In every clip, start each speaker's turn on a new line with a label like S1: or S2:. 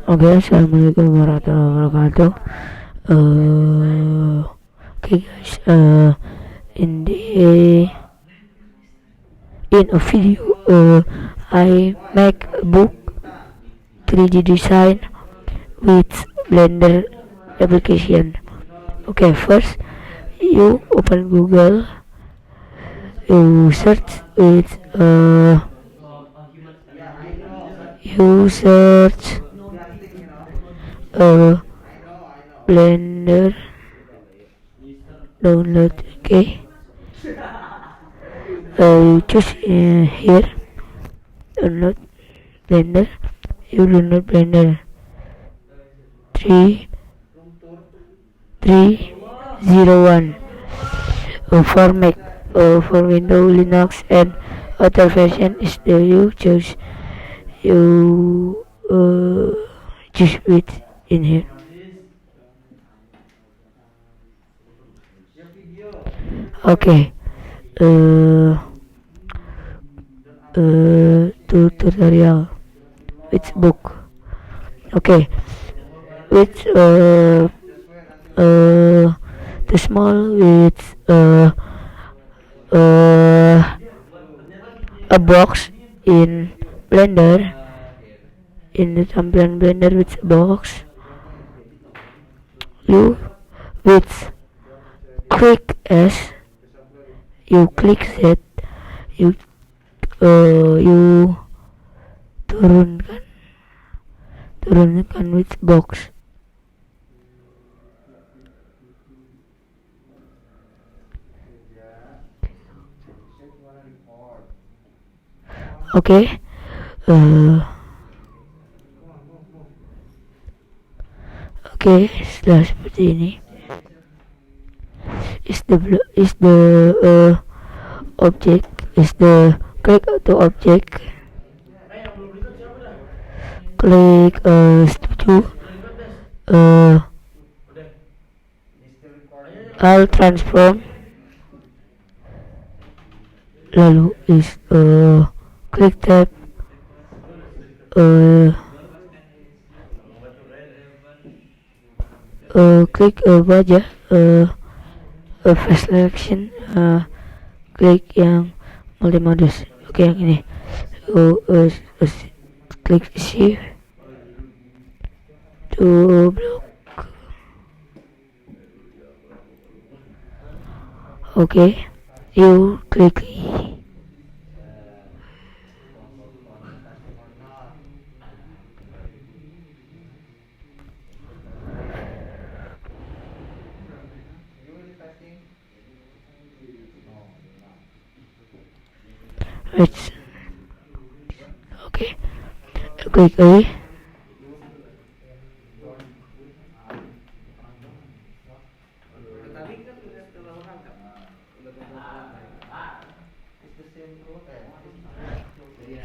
S1: Oke, assalamualaikum warahmatullahi wabarakatuh. Okay, guys. In the in a video, I make a book 3D design with Blender application. Okay, first you open Google, you search with you search uh, Blender download. Okay, you choose here download Blender. You download Blender 3301 for Mac. For Windows, Linux, and other version is the you choose. You choose it in here. Okay. Uh, Tutorial. Which book? Okay. Which the small with uh, a box in Blender, in the tampilan Blender with box, you with click S, you click Z, you you turunkan turunkan with box. Okay. Oke, setelah seperti ini object is the click to object, klik setuju, I'll transform, lalu is klik tab, klik wajah, face selection, klik yang multi modus. Oke, yang ini. Klik shift to block. Oke, you klik wait. Oke, klik lagi.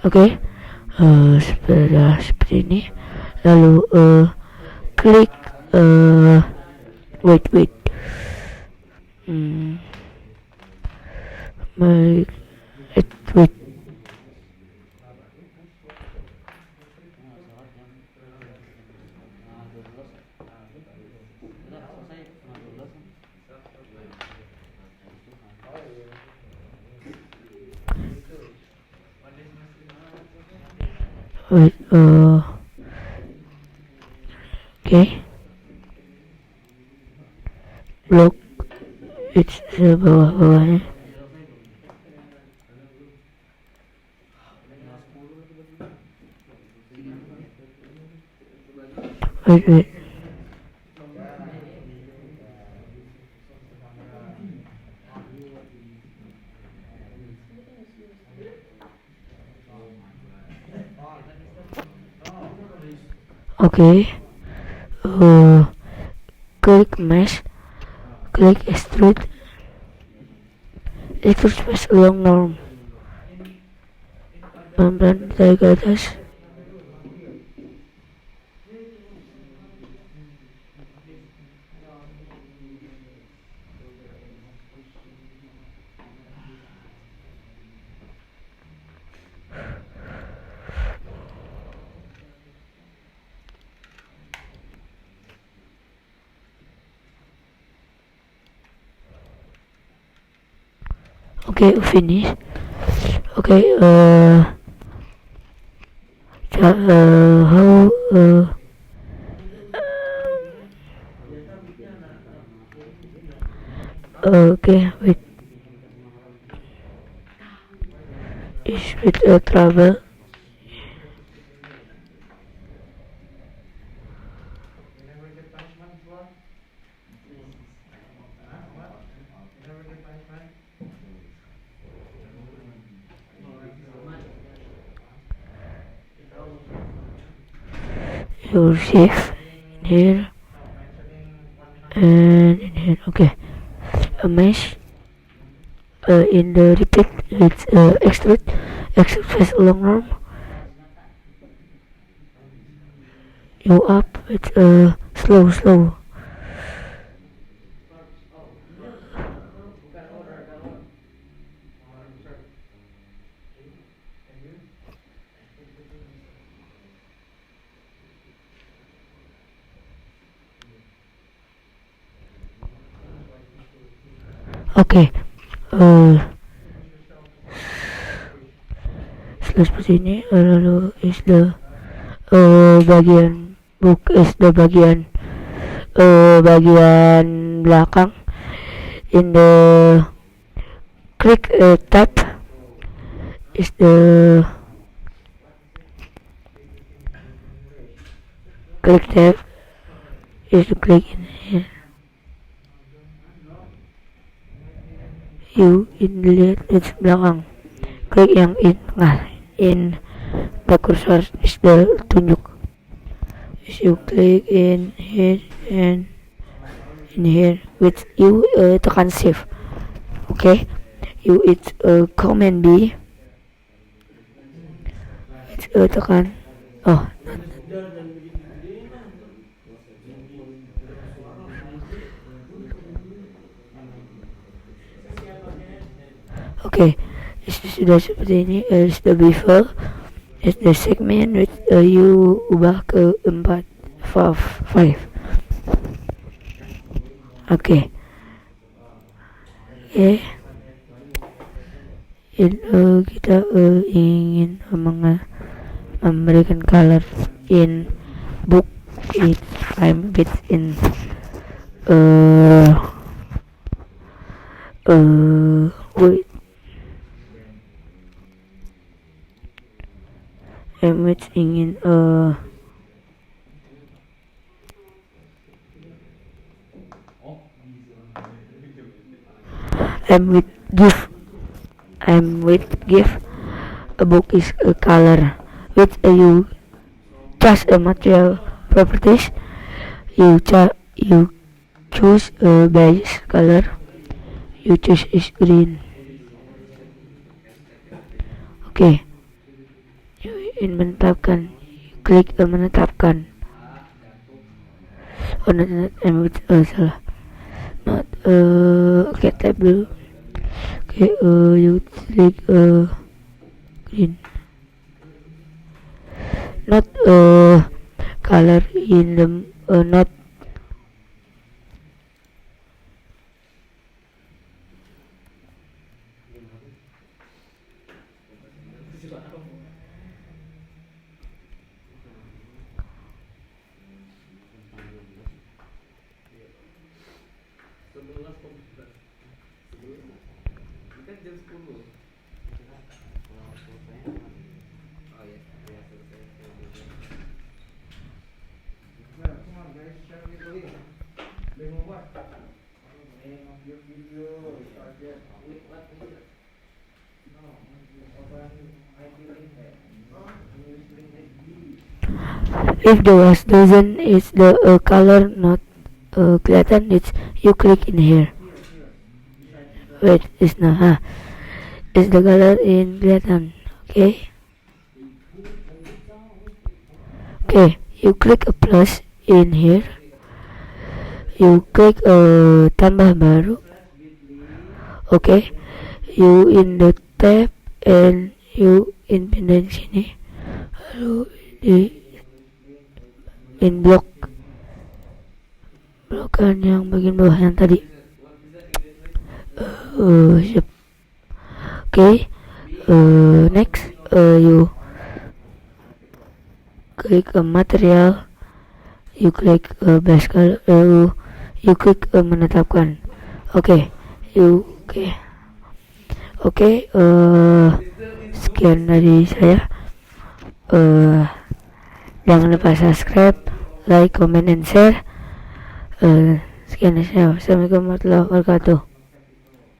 S1: Oke, seperti ini, lalu klik wait wait wait wait okay, block it's bawah-bawahnya. Wait okay, klik mesh, klik extrude mesh along norm, pelan-pelan dari ke atas. Okay, finish. Okay, how okay, wait, is with trouble. You safe in here and in here. Okay, a mesh in the repeat with extrude face along arm. You up with slow. Okay, slow seperti ini. Lalu is the bagian book is the bagian belakang in the click tab is the click tab is the click in here. You in lihat it's belakang, klik yang in tengah, in the cursor is the tunjuk. Is you click in here and in here with you tekan shift. Okay, you it's command B. It's tekan okay, sudah seperti ini. Is the bevel is the segment with you ubah ke 4 5. Okay. Kita ingin memberikan color in book it I'm with in wait image ingin I'm with give a book is a color with you choose a material properties, you choose a base color, you choose is green. Okay, you in menetapkan, klik menetapkan. Not I'm with salah, not okay, tab dulu. Okay, you click green, not color in the not if the was doesn't is the color not kelihatan, it's you click in here. Wait, it's not is the color in kelihatan. Okay, you click a plus in here, you click tambah baru. Okay, you in the tab and you in pindah di sini, lalu di in blokan yang bagian bawah yang tadi. Siap. Okay, next, you click material, you click base color, you click menetapkan. Oke, oke, sekian dari saya. Jangan lupa subscribe, like, comment, and share. Sekian dari saya. Assalamualaikum warahmatullahi wabarakatuh.